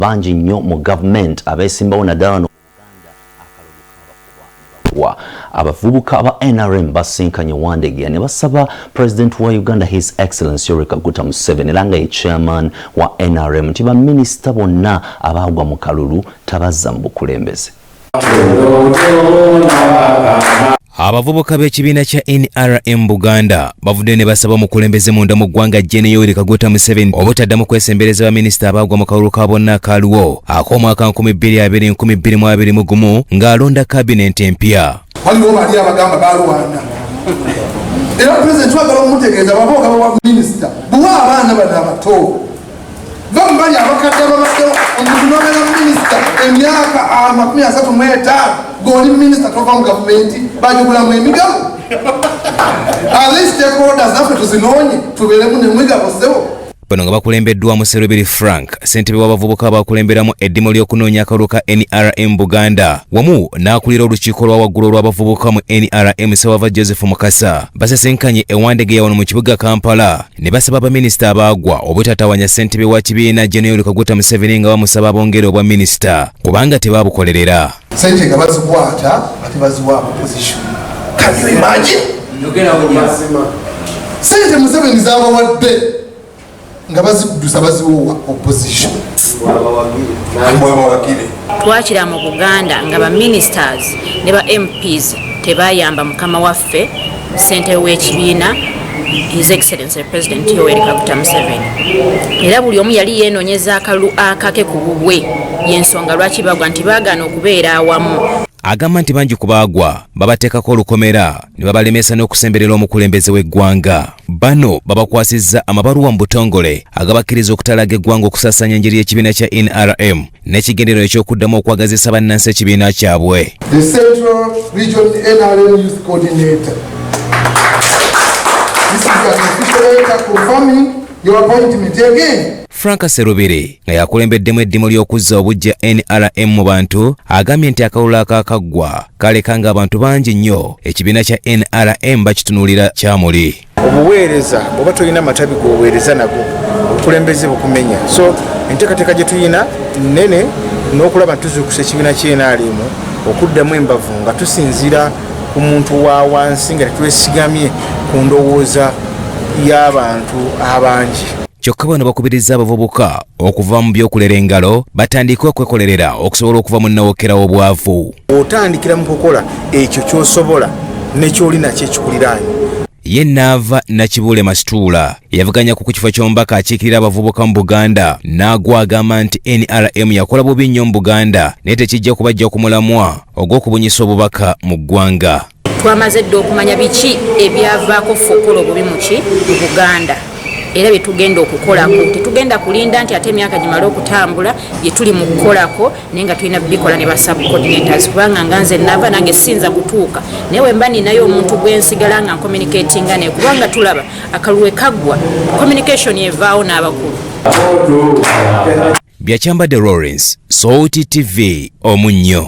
banji nnyo mu government abeesimbawo naddala no abavubuka ba NRM basinkanye Wandegeya ne basaba President wa Uganda His Excellency Yoweri Kaguta Museveni era nga ye chairman wa NRM nti baminisita bonna abaagwa mu kalulu tabazza mu bukulembeze. Abavubuka b'ekibiina kya NRM Buganda bavudde ne basaba mukulembeze munda mu ggwanga Jene Yoweri Kaguta Museveni obutaddamu kwesembereza baminisita abaagwa mu kalulu ka bonna akaliwo ak'omwaka 2021 ng'alonda kabinenti empya. Waliwo bali abagamba balwana era president wagala omutegeeza baboga ba minisita buwa abaana bano abato bambali abakadde babadde omunomera minisita emyaka 35 goli minisita tova mu gavumenti bajugulamu emigabo at least stakeholders naffe tuzinonye tubeeremu nemwigabo sewo. Bano nga bakulembeddwamu Serubiri Frank ssentebe w'abavubuka bakulemberamu eddimu ly'okunoonya akalulu ka NRM Buganda wamu n'akulira olukiiko lwa waggulu olw'abavubuka mu NRM Sewava Joseph Mukasa basesenkanye e Wandegeya wano mu kibuga Kampala ne basaba baminisita abaagwa obutatawanya ssentebe wa kibiina Jene Yoweri Kaguta Museveni nga bamusaba bongere obwa minisita kubanga tebabukolerera. Sente nga bazikwata ate baziwa opposition. Can you imagine? Sente Museveni z'abawadde nga bazikudusa baziwa opposition. Twakira mu Buganda nga ba ministers ne ba MPs tebayamba mukama waffe ssentebe w'ekibiina His Excellency President Yoweri Kaguta Museveni. Era buli omu yali yeenoonyeza akalulu akake ku bubwe y'ensonga lwaki bagwa nti baagaana okubeera awamu. Agamba nti bangi ku baagwa babateekako olukomera ne babalemesa n'okusemberera omukulembeze w'eggwanga. Bano babakwasizza amabaluwa mu butongole agabakkiriza okutalaga eggwanga okusaasaanya enjiri y'ekibiina kya NRM n'ekigendererwa eky'okuddamu okwagazisa bannansi ekibiina kyabwe. The Central Region NRM Youth Coordinator. This is an official letter confirming your appointment again. Frank Serubiri nga yakulembeddemu eddimu ly'okuzza obujja NRM mu bantu agambye nti akalulu akakaggwa kalekanga abantu bangi nnyo ekibiina kya NRM bakitunuulira kyamuli. Obuweereza oba tulina amatabi g'obuweereza nago obukulembeze bukumenya so enteekateeka gye tulina nnene n'okulaba ntuzuukusa ekibiina ky'NRM okuddamu embavu nga tusinziira ku muntu wa wansi nga tetwesigamye ku ndowooza y'abantu abangi. Kyokka bano bakubiriza abavubuka okuva mu by'okulera engalo batandike okwekolerera okusobola okuva mu nnawokera w'obwavu. Otandikira mu kukola ekyo ky'osobola n'ekyolina kyekikuliraanye. Ye Nava Nakibule Masitula yavuganya ku kifo ky'omubaka akiikirira abavubuka mu Buganda n'agwa agamba nti NRM yakola bubi nnyo mu Buganda naye tekijja kubajja ku mulamwa ogw'okubunyisa obubaka mu ggwanga. Twamaze dde okumanya biki ebyavaako fokolo bubi mu Buganda. Era bitugenda okukolako tetugenda kulinda nti ate emyaka gimala okutambula bye tuli mu kukolako naye nga tulina bikola ne ba subcoordinators kubanga nganze Nava nange sinza kutuuka naye wemba ninayo omuntu gwensigala nga communicatinga naye kubanga tulaba akalulu kaggwa communication evaawo n'abakulu. Byakyambadde Lawrence, Sauti TV, Omunnyo.